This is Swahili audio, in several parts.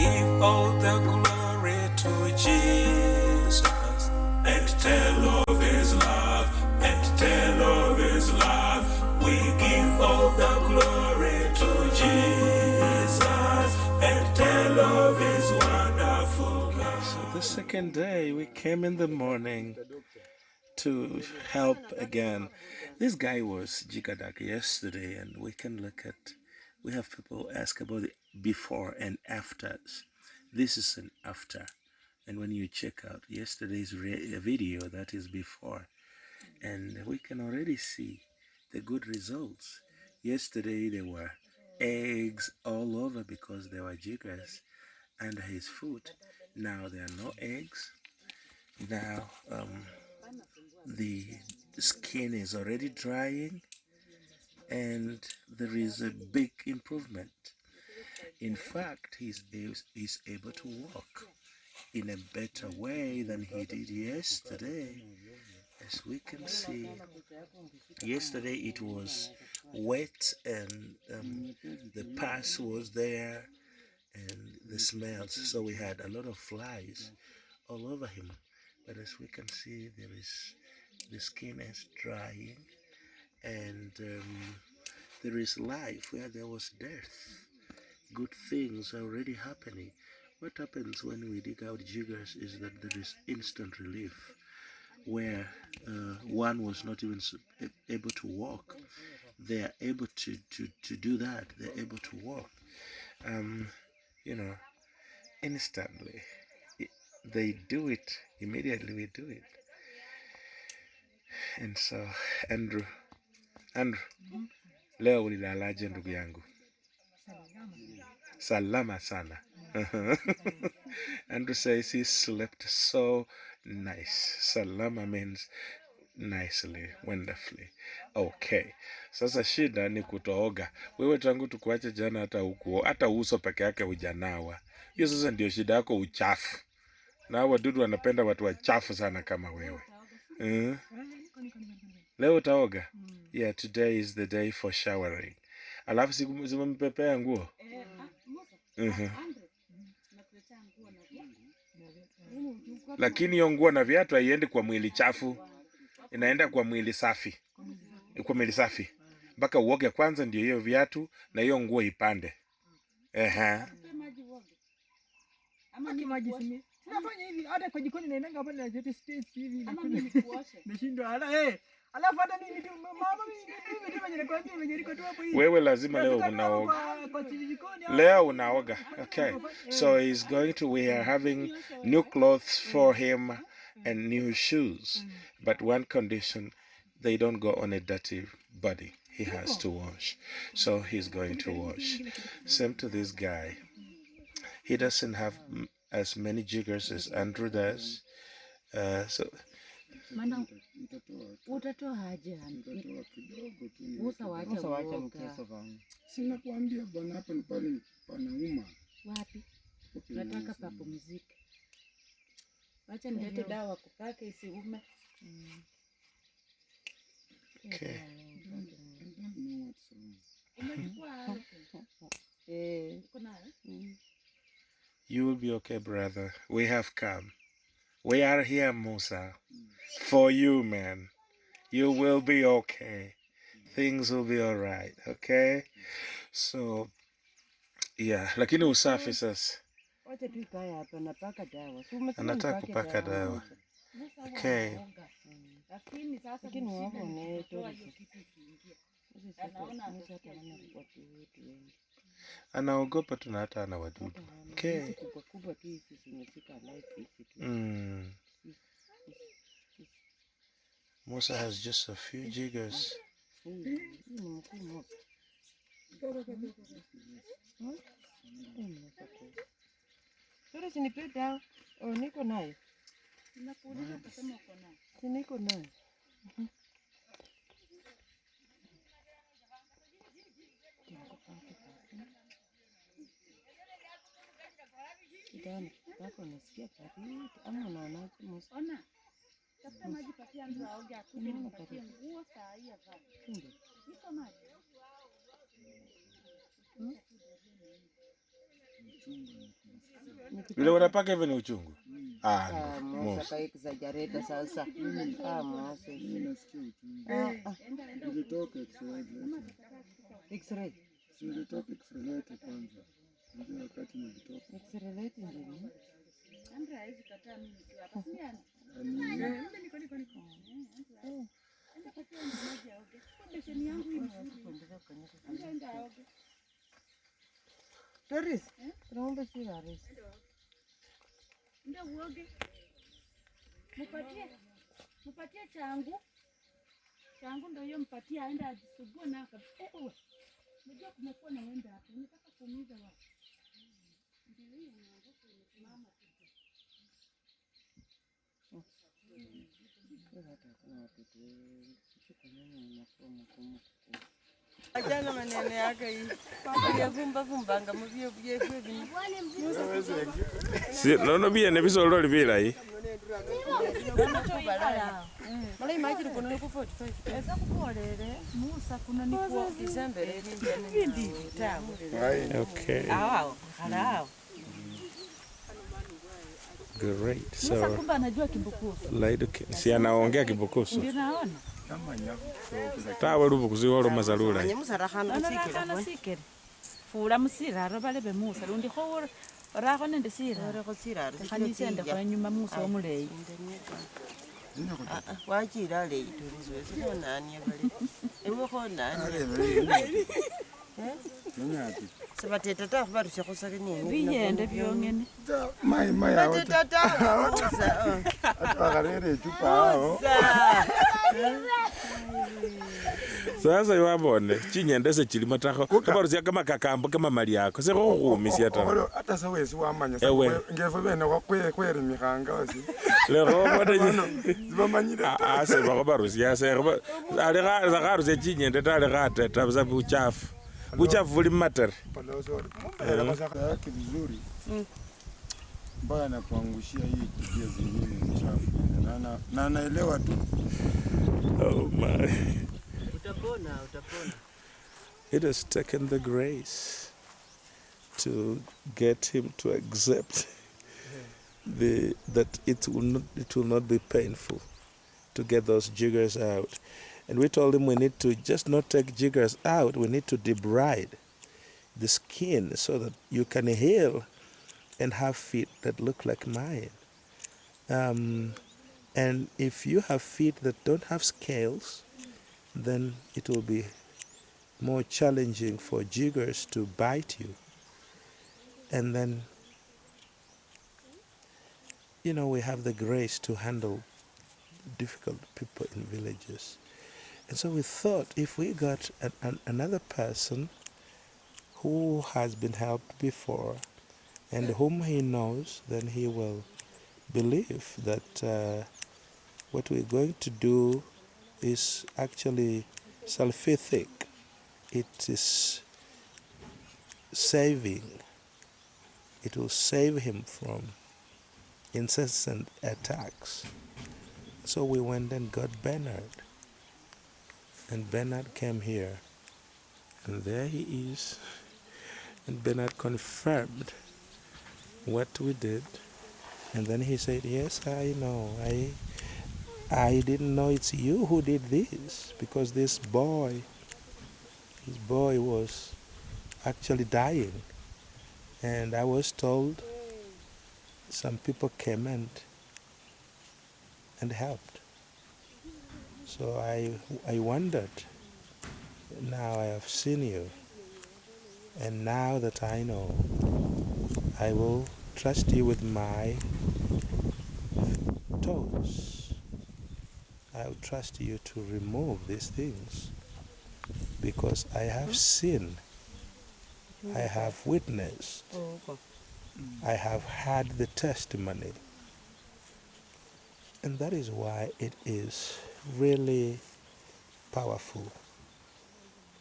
give all the glory to Jesus and tell of his love, and tell of his love. We give all the glory to Jesus and tell of his wonderful love. So the second day we came in the morning to help again. This guy was jiggered yesterday, and we can look at, we have people ask about the before and afters. This is an after, and when you check out yesterday's video, that is before, and we can already see the good results. Yesterday there were eggs all over because there were jiggers under his foot. Now there are no eggs. Now the skin is already drying, and there is a big improvement. In fact, he's able to walk in a better way than he did yesterday. As we can see, yesterday it was wet, and the pus was there and the smells, so we had a lot of flies all over him. But as we can see, the skin is drying, and there is life where there was death. Good things are already happening. What happens when we dig out jiggers is that there is instant relief. Where one was not even able to walk, they are able to do that. They're able to walk, you know, instantly. They do it immediately. We do it. And so Andrew, leo ulilalaje ndugu yangu? Salama sana. Andrew says he slept so nice. Salama means nicely, wonderfully. Okay. Sasa shida ni kutooga. Wewe tangu tukuache jana hata uso peke yake hujanawa. Hiyo sasa ndio shida yako, uchafu. Na wadudu wanapenda watu wachafu sana kama wewe. Leo utaoga? Yeah, today is the day for showering. Alafu zimempepea nguo? Lakini hiyo nguo na viatu haiendi kwa mwili chafu, inaenda kwa mwili safi. Kwa mwili safi. Mpaka uoge kwanza ndio hiyo viatu na hiyo nguo ipande. Nafanya hivi hata kwa jikoni naendanga hapa na jet stage hivi. Ama mimi nikuoshe. Nashindwa alafu hata mimi mama mimi ndio ninakwambia nimejerika tu hapo hivi. Wewe lazima leo unaoga. Leo unaoga. Okay. So he's going to, we are having new clothes for him and new shoes. But one condition, they don't go on a dirty body. He has to wash. So he's going to wash. Same to this guy. He doesn't have as many jiggers as Andrew does. So utatoa haja Musa waacha mchezo bana. Sina kuambia bwana, hapa ni pale panauma. Wapi? Nataka papumzike. Wacha nilete dawa kupaka isiume. okay. You will be okay, brother. We have come. We are here, Musa, for you, man. You will be okay. Things will be all right, okay? So, yeah. Lakini usafi sasa. Wacha tu kaya hapa napaka dawa. Anataka kupaka dawa. Okay. Lakini sasa wako neto. Anaogopa tu na hata ana wadudu. Okay. Musa has just a few jiggers. Sasa sinipe dawa. Niko nayo. Nakuuliza kusema uko nayo. Niko nayo. Kijana, wako nasikia baridi ama unaonaje Musa? Ona. Tafuta maji patia mtu aoge akuje nipatie nguo saa hii hapa. Niko maji. Vile unapaka hivyo ni uchungu. Musa ka exaggerate sasa. Musa. Nasikia uchungu. Nilitoka X-ray. Nilitoka X-ray kwanza. Ndio wakati nilitoka. X-ray ndio. Andra hizi kataa mimi tu hapa. Siani. Niko. Enda kwa maji aoge. Kwa besheni yangu hii mzuri. Enda aoge. Doris, tunaomba sira Doris. Ndio uoge. Mupatie changu. Changu ndio hiyo mpatie aenda ajisugue na kabisa. Unajua kumekuwa na wenda hapo. Unataka kuumiza wapi? Ndio hiyo mwanangu imesimama tu. Ajana maneno yake hii. Papa vumbanga mu byo byefu. Si no bia ne biso lori bila hii. Mala imagine kuna ni ku 45. Eza kukolele Musa kuna ni ku December ni tamu. Okay. Halao. Great. Musa kumbe anajua Kibukusu. Laido si anaongea Kibukusu. Ndio naona. Tawe rubukuzi woro mazalula. Musa rahana sikere. Fula musira robalebe Musa lundi khowora rakho nende sira. Rakho sira. Kanisa ende kwa nyuma Musa omuleyi. Wachira le iturizo sio nani abale. Ewe ko nani. Nyapi. Sabateta ta barusha khosake nini. Biyende byongene. Mai hao. Tata. Musa. Atakarere chupa hao. Sasa iwabone chinyendese chilimo takho kabaruzia kama kakambo kama mali yako se khumisia ta Hata sawe si wamanya ngefe bene kwere mikhanga wasi. le robota Zibamanyira. se babaruzia se ale ga chinyende ta le gateta bza buchafu buli matter Paloso. Mbele kwa saka yake vizuri. Mbaya na kuangushia hii tabia zingine chafu. Na naelewa tu. Oh my. Utapona. It has taken the grace to get him to accept that it will not be painful to get those jiggers out. And we told him we need to just not take jiggers out, we need to debride the skin so that you can heal and have feet that look like mine. And if you have feet that don't have scales, then it will be more challenging for jiggers to bite you. And then, we have the grace to handle difficult people in villages. And so we thought if we got another person who has been helped before and whom he knows, then he will believe that what we're going to do is actually salvific. It is saving. It will save him from incessant attacks. So we went and got Bernard. And Bernard came here. And there he is. And Bernard confirmed what we did. And then he said, yes, I know. I didn't know it's you who did this, because his boy was actually dying. And I was told some people came and helped. So I wondered, now I have seen you, and now that I know, I will trust you with my toes. I will trust you to remove these things, because I have seen, I have witnessed, I have had the testimony. And that is why it is really powerful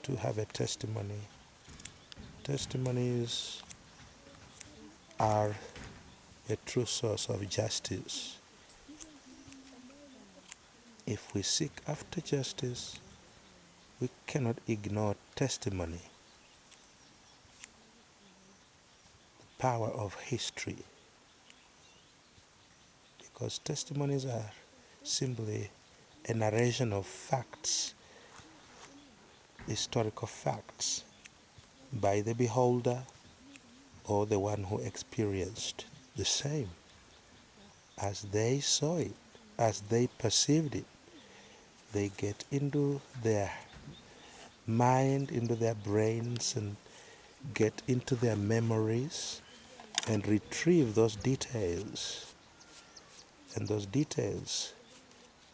to have a testimony. Testimonies are a true source of justice. If we seek after justice, we cannot ignore testimony. power of history. Because testimonies are simply a narration of facts, historical facts, by the beholder or the one who experienced the same. As they saw it, as they perceived it, they get into their mind, into their brains, and get into their memories and retrieve those details. And those details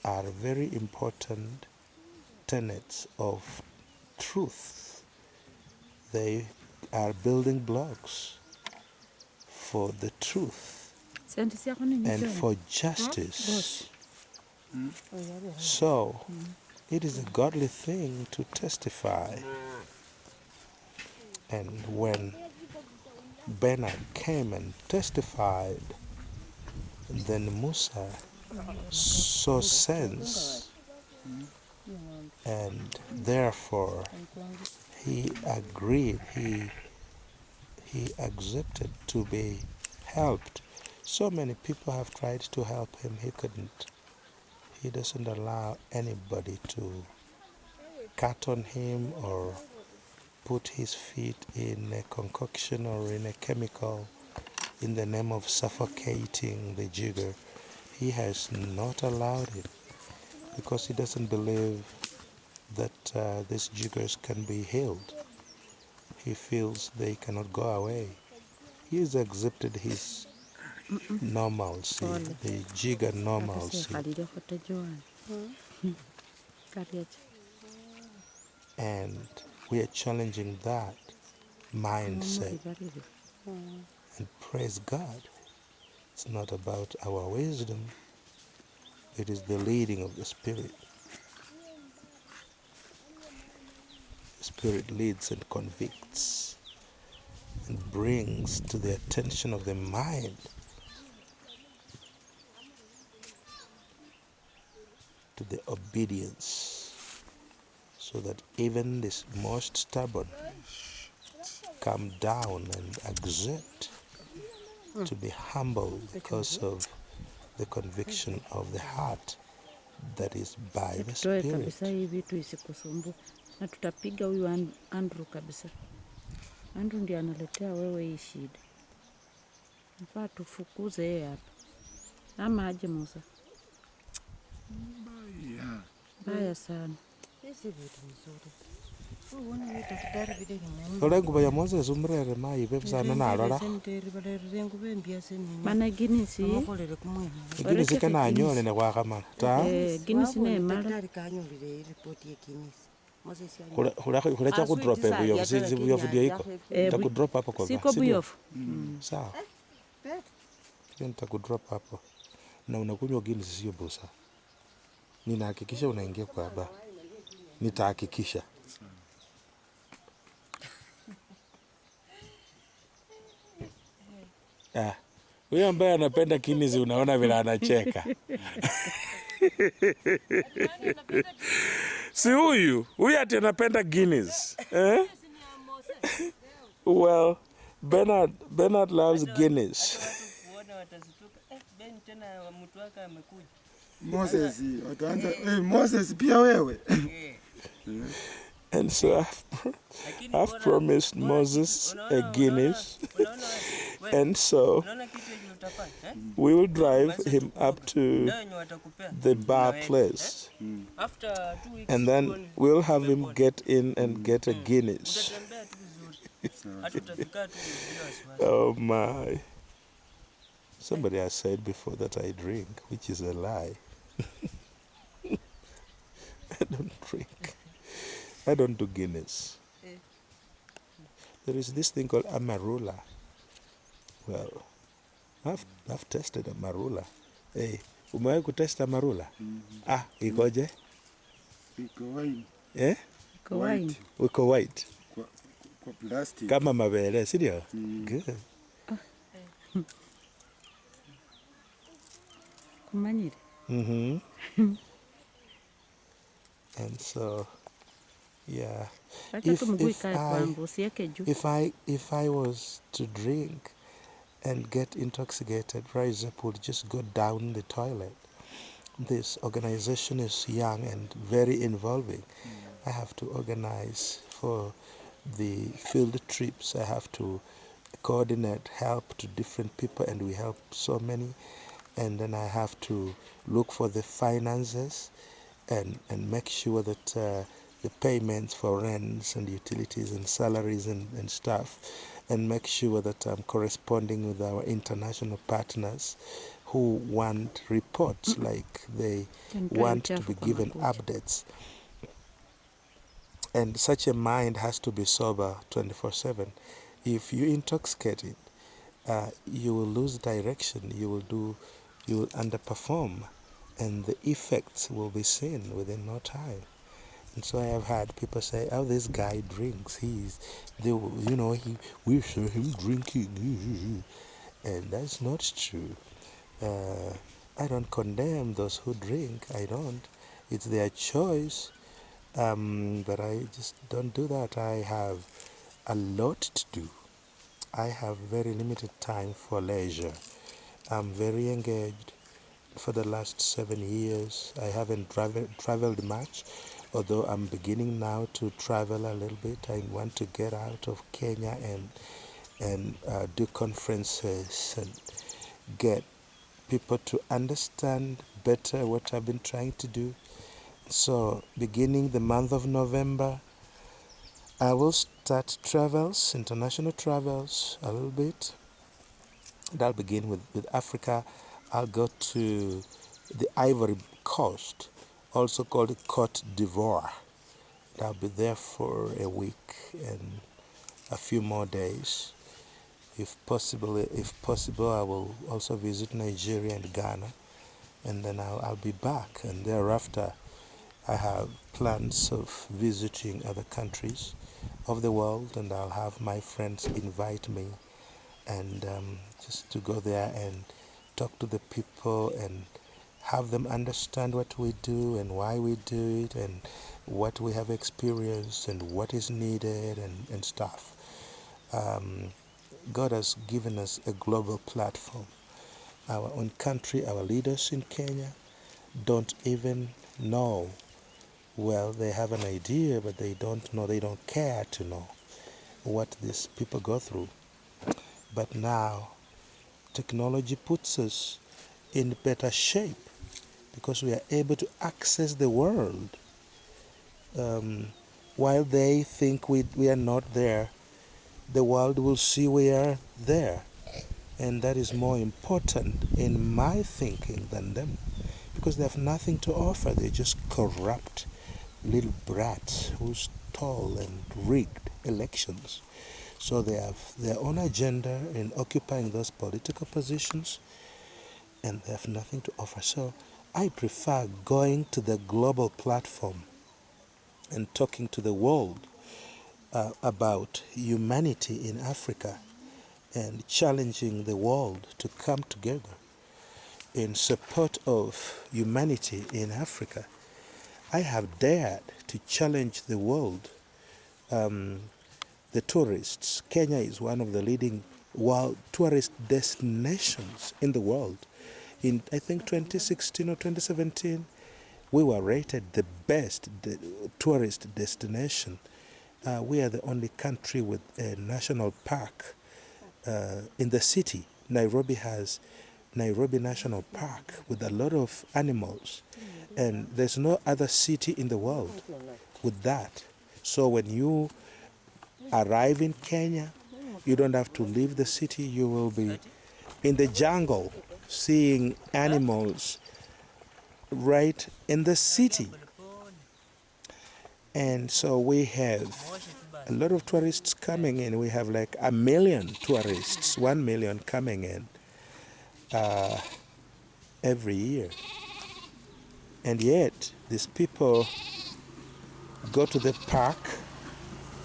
are very important tenets of truth. They are building blocks for the truth and for justice. So, it is a godly thing to testify. And when Bernard came and testified, then Musa saw sense, and therefore he agreed, he accepted to be helped. So many people have tried to help him, he couldn't. He doesn't allow anybody to cut on him or put his feet in a concoction or in a chemical in the name of suffocating the jigger. He has not allowed it because he doesn't believe that these jiggers can be healed. He feels they cannot go away. He has accepted his normalcy, the jigger normalcy. And we are challenging that mindset. And praise God, it's not about our wisdom, it is the leading of the Spirit. The Spirit leads and convicts and brings to the attention of the mind, to the obedience, so that even this most stubborn come down and accept to be humble because of the conviction of the heart that is by the Spirit. Na tutapiga huyu Andrew kabisa. Andrew ndiye analetea wewe hii shida. Nafaa tufukuze yeye hapa. Ama aje Musa? Mbaya sana. Hizi vitu nzuri. Uone wewe daktari vile ni muhimu. Ola nguba ya Moses umrere mai bebsana na alala. Mana Guinness. Guinness kana anyole ne kwa kama. Ta. Guinness ne mara. Daktari kanyolile report ya Guinness. Hula cha kudrop Buyofu, si Buyofu ndio iko. Nitakudrop hapo kwa Siko Buyofu. Sawa. Nitakudrop hapo. Na unakunywa Guinness sio busa. Ninahakikisha unaingia kwa baba. Nitahakikisha. Huyo ambaye anapenda Guinness unaona vile anacheka. Si huyu ati anapenda Guinness. Well, Bernard loves Guinness. Moses pia wewe. And so I've promised Moses a Guinness. And so we will drive him up to the bar place. And then we'll have him get in and get a Guinness. Oh my. Somebody has said before that I drink, which is a lie. I don't drink. I don't do Guinness. There is this thing called Amarula. Well, I've tested Amarula. Hey, umewahi kutest Amarula? Ikoje? Iko wine. Iko wine. Uko white. Kwa plastic. Kama mabele, si ndio? Good. Kumanyire. And so, If I was to drink, and get intoxicated, rise up, will just go down the toilet. This organization is young and very involving. I have to organize for the field trips. I have to coordinate help to different people, and we help so many. And then I have to look for the finances and make sure that the payments for rents and utilities and salaries and stuff, and make sure that I'm corresponding with our international partners who want reports, like they want to be given updates. And such a mind has to be sober 24/7. If you intoxicate it, you will lose direction, you will underperform, and the effects will be seen within no time. And so I have had people say, "Oh, this guy drinks. We saw him drinking," and that's not true. I don't condemn those who drink. I don't. It's their choice. But I just don't do that. I have a lot to do. I have very limited time for leisure. I'm very engaged. For the last 7 years, I haven't traveled much, although I'm beginning now to travel a little bit. I want to get out of Kenya and do conferences and get people to understand better what I've been trying to do. So, beginning the month of November, I will start travels, international travels, a little bit. And I'll begin with Africa. I'll go to the Ivory Coast, also called Cote d'Ivoire. I'll be there for a week and a few more days. If possible, I will also visit Nigeria and Ghana, and then I'll be back. And thereafter, I have plans of visiting other countries of the world, and I'll have my friends invite me, and just to go there and talk to the people and have them understand what we do and why we do it and what we have experienced and what is needed and stuff. God has given us a global platform. Our own country, our leaders in Kenya don't even know. Well, they have an idea, but they don't know, they don't care to know what these people go through. But now, technology puts us in better shape because we are able to access the world. While they think we are not there, the world will see we are there. And that is more important in my thinking than them, because they have nothing to offer. They're just corrupt little brats who stole and rigged elections. So they have their own agenda in occupying those political positions, and they have nothing to offer. So I prefer going to the global platform and talking to the world about humanity in Africa and challenging the world to come together in support of humanity in Africa. I have dared to challenge the world, the tourists. Kenya is one of the leading world tourist destinations in the world. In, I think, 2016 or 2017, we were rated the best tourist destination. We are the only country with a national park in the city. Nairobi has Nairobi National Park with a lot of animals, and there's no other city in the world with that. So when you arrive in Kenya, you don't have to leave the city. You will be in the jungle seeing animals right in the city. And so we have a lot of tourists coming in. We have like 1 million tourists, 1 million coming in every year. And yet, these people go to the park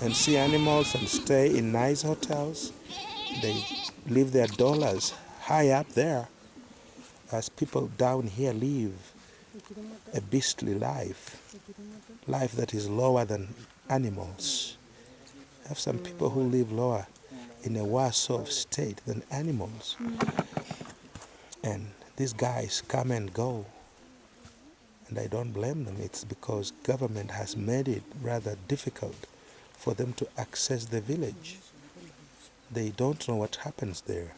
and see animals and stay in nice hotels. They leave their dollars high up there, as people down here live a beastly life that is lower than animals. I have some people who live lower in a worse off state than animals. And these guys come and go. And I don't blame them. It's because government has made it rather difficult for them to access the village. They don't know what happens there.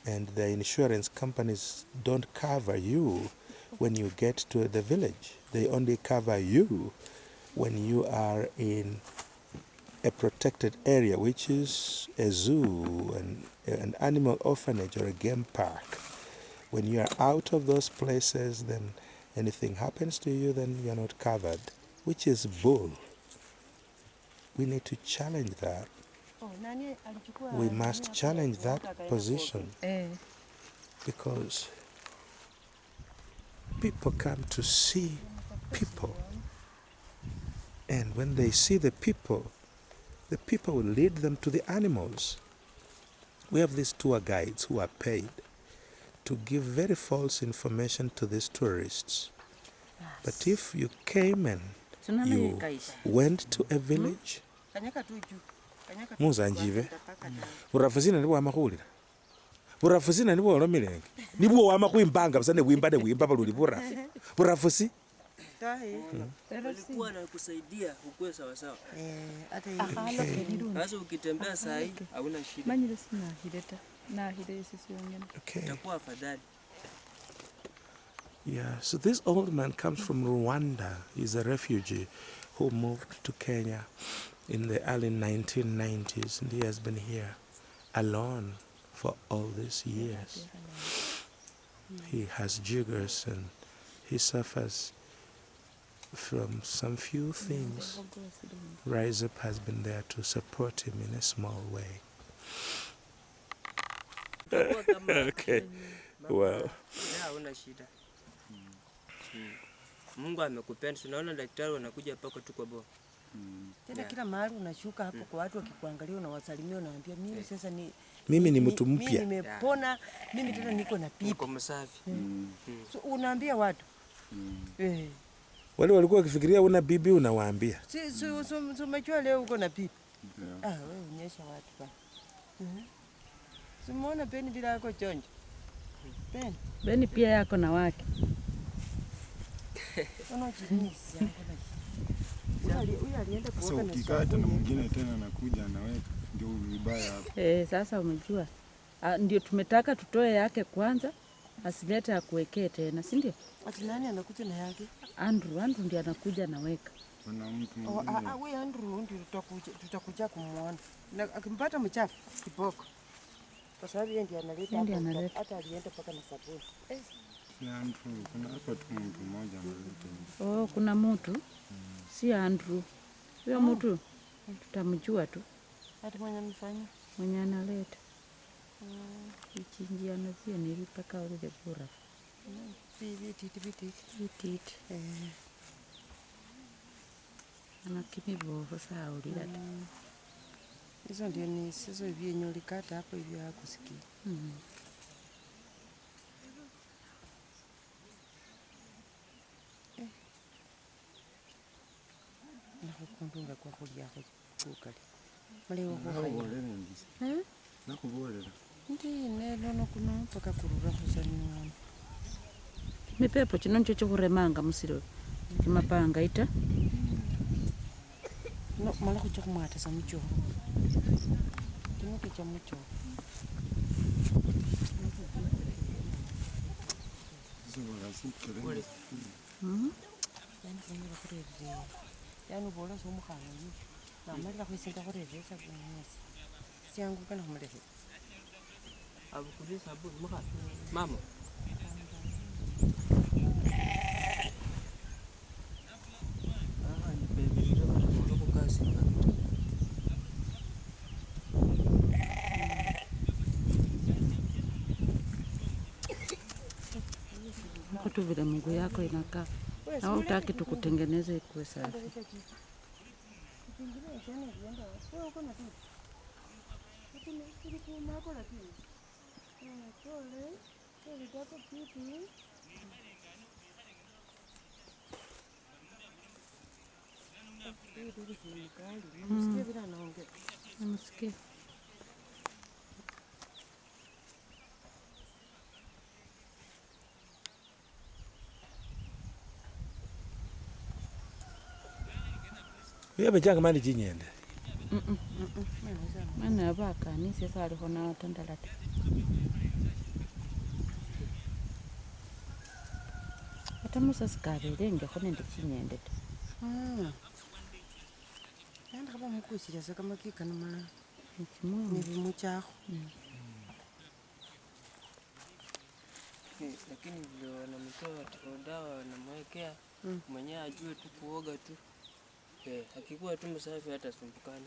And the insurance companies don't cover you when you get to the village. They only cover you when you are in a protected area, which is a zoo, an animal orphanage, or a game park. When you are out of those places, then anything happens to you, then you're not covered, which is bull. We need to challenge that. We must challenge that position because people come to see people, and when they see the people will lead them to the animals. We have these tour guides who are paid to give very false information to these tourists. But if you came and you went to a village, Musa njive urafuzina nibo amakhulira urafuzina nibo olomilenge nibo wama kwimbanga basane wimba baluli burafusi walikuwa na kusaidia ukue sawa sawa. Sasa ukitembea saa hii hauna shida. Manyire sina hileta na hile sisi wengine. Itakuwa afadhali. Yeah, so this old man comes from Rwanda. He's a refugee who moved to Kenya in the early 1990s, and he has been here alone for all these years. He has jiggers and he suffers from some few things. Rise Up has been there to support him in a small way. Okay, well. Hauna shida. Mungu amekupenda. Unaona daktari wanakuja pako tu kwa bo. Tena kila mahali unashuka hapo kwa watu wakikuangalia unawasalimia unawaambia mimi sasa mimi ni mtu mpya. Mimi nimepona, mimi tena niko na pipi. Niko msafi. So unaambia watu. Wale walikuwa wakifikiria una bibi unawaambia. Si umejua leo uko na pipi. Wewe unyesha watu pa. Simuona Beni bila yako chonjo. Beni pia yako na wake. Sasa ukikata na mwingine tena anakuja anaweka ndio vibaya hapo. Sasa umejua. Ndio tumetaka tutoe yake kwanza asilete akuwekee tena, si ndio? Ati nani anakuja na yake? Andrew ndiye anakuja naweka. Kuna mtu mwingine. Wewe Andrew ndio tutakuja kumuona. Na akimpata mchafu kiboko. Kwa sababu yeye ndiye analeta hapo. Hata alienda paka na sabuni. Si Andrew, kuna hapa tu mtu mmoja analeta. Kuna mtu. Si Andrew. Huyo mtu tutamjua tu. Hata mwenye mfanya. Mwenye analeta. Ichinjia na pia nilipaka ule bora. Biti. Anakimi bovu saa ulilata. Hizo ndio ni sizo hivi yenye ulikata hapo hivi hakusikia. Nakukundunga kwa kulia kwa kukali. Maleo kwa haya. Nakubolera. Ndi neno nokuno paka kurura kuzani. Mipepo chino ncho kuremanga musiro. Kimapanga ita. No mala kucha kumwata sa mucho. Kino kicha mucho. Yani bola so mukhana ni. Na mala kwisinda kurevesa kunyesi. Siangu kana kumuleke. Abukubisa abu mukhana. Mama. Kutu vile mguu yako inakaa. Na hutaki tukutengeneze ikuwe safi. Namsikia. Uyabechanga mani chinyende. Mana abakanisa saliho n'atandalate. Ate Musa sikabelengeho nende chinyende ta. Kandi kaba mukusirasa kamakika namala Ekimwemu. nibimuchaho. Lakini vile wanamtoa dawa wanamwekea mwenyewe ajue tu kuoga tu. Akikuwa tu msafi hata sumbukana.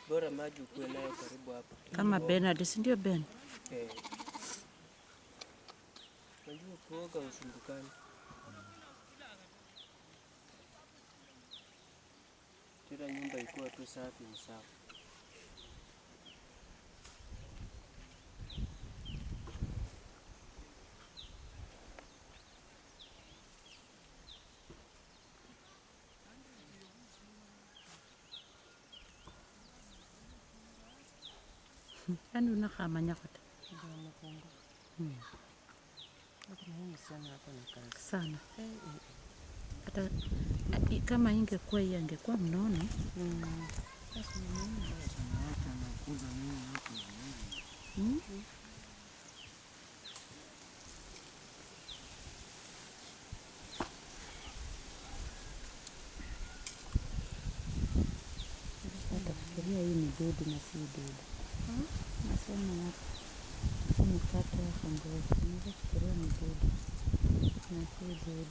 Bora maji ukuwe nayo karibu hapa. Kama Bernard, si ndio Ben? Najua kuoga usumbukana. Kila nyumba ikuwa tu safi ni sawa. Yani unakamanya kote. Sana. Hata kama ingekuwa hii angekuwa mnono. Tafikiria hii ni dudu na si dudu. Nasema hapa mkate wa ngozi. Naweza kufikiria ni dudu na si dudu.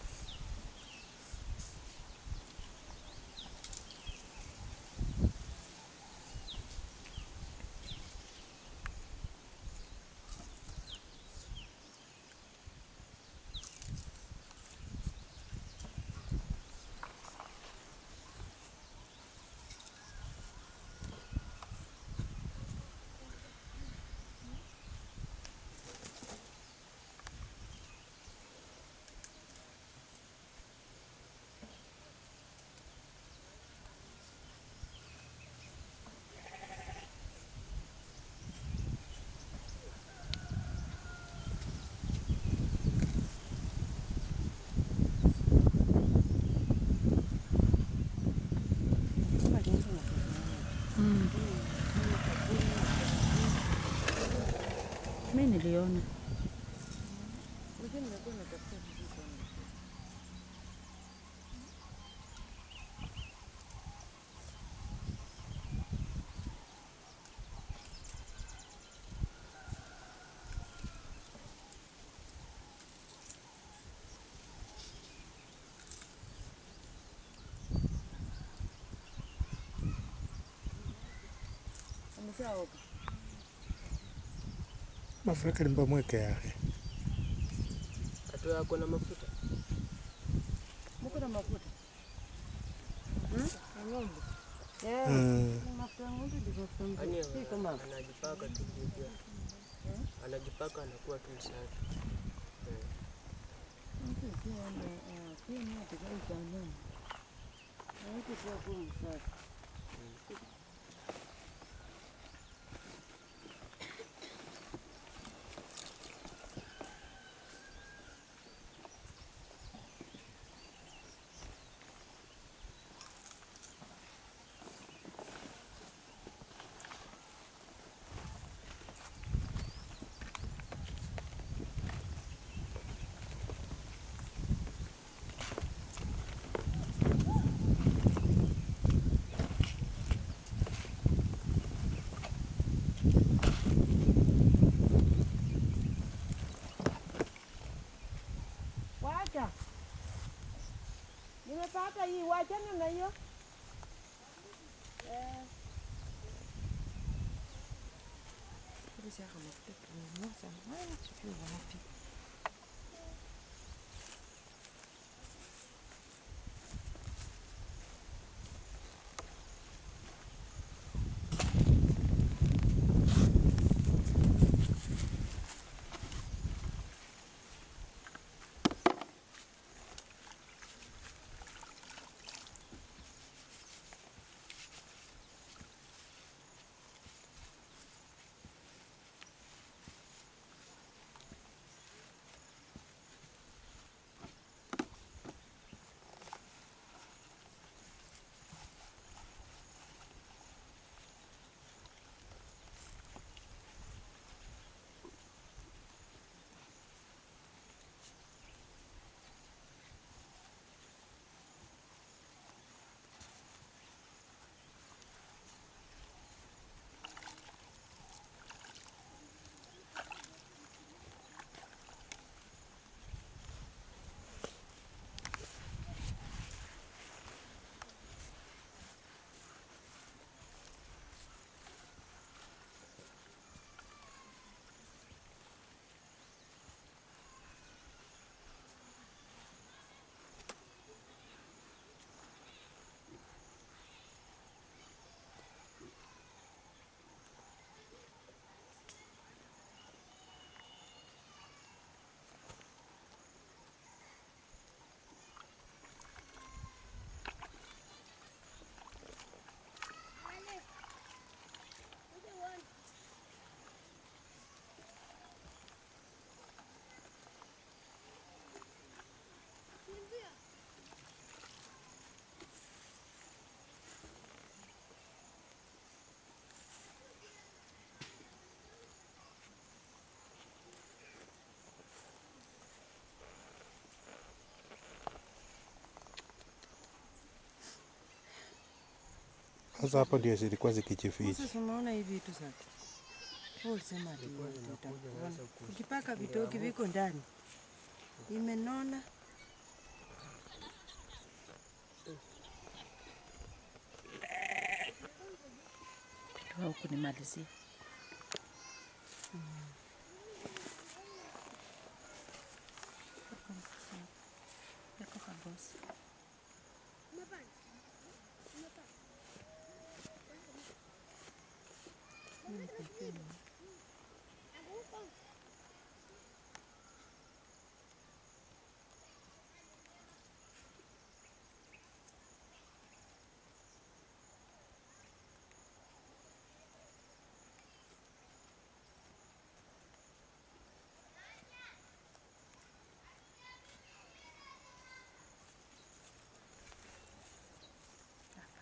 Mimi niliona. Mafurika limba mweke yake. Katu yako na mafuta. Muko na mafuta? Ng'ombe. Mafuta ng'ombe ndivyo kama Anajipaka tu hivyo. Anajipaka anakuwa tu safi. Nimepata hii, wachana na hiyo. Sasa kama kitu Musa, maana sio wapi. Sasa hapo ndio zilikuwa zikijificha. Sasa unaona hivi vitu sasa. Wewe sema ukipaka vitoki viko ndani. Imenona. Toa huku nimalizie. Yako kabosi.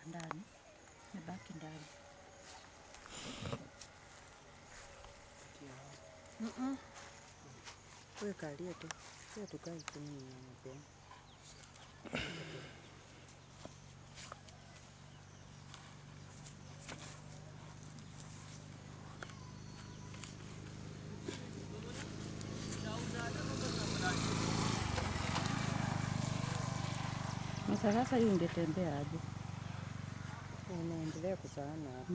Ndani. Nibaki ndani. Wewe kalia tu. Sio tukae chini na mapema. Sasa hii ungetembea aje? Unaendelea kusaana hapa.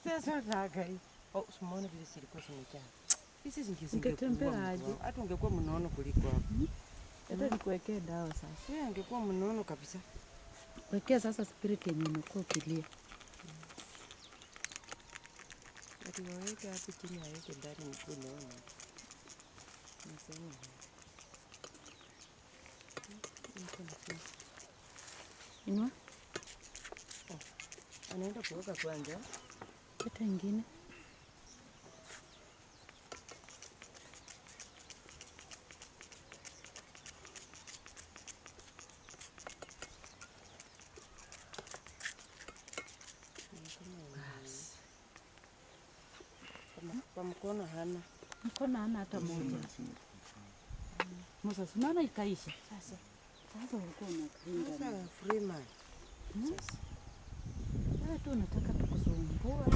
Sasa nagai. Usimwone vile silikuwa zimejaa. Hizi zingetembea aje? Hata ungekuwa mnono kuliko hapo. Hata nikuwekee dawa sasa. Yeye angekuwa mnono kabisa. Wekea sasa spirit yenye imekuwa kilia. Ati waweke hapo chini aweke ndani mkono. Nasema. Inua. Anaenda kuoga kwanza. Leta ingine. Kwa mkono hana. Mkono hana hata moja. Musa, unaona ikaisha. Sasa ulikuwa unakringa. Sasa free man. Sasa. Wewe tu unataka tukusumbua.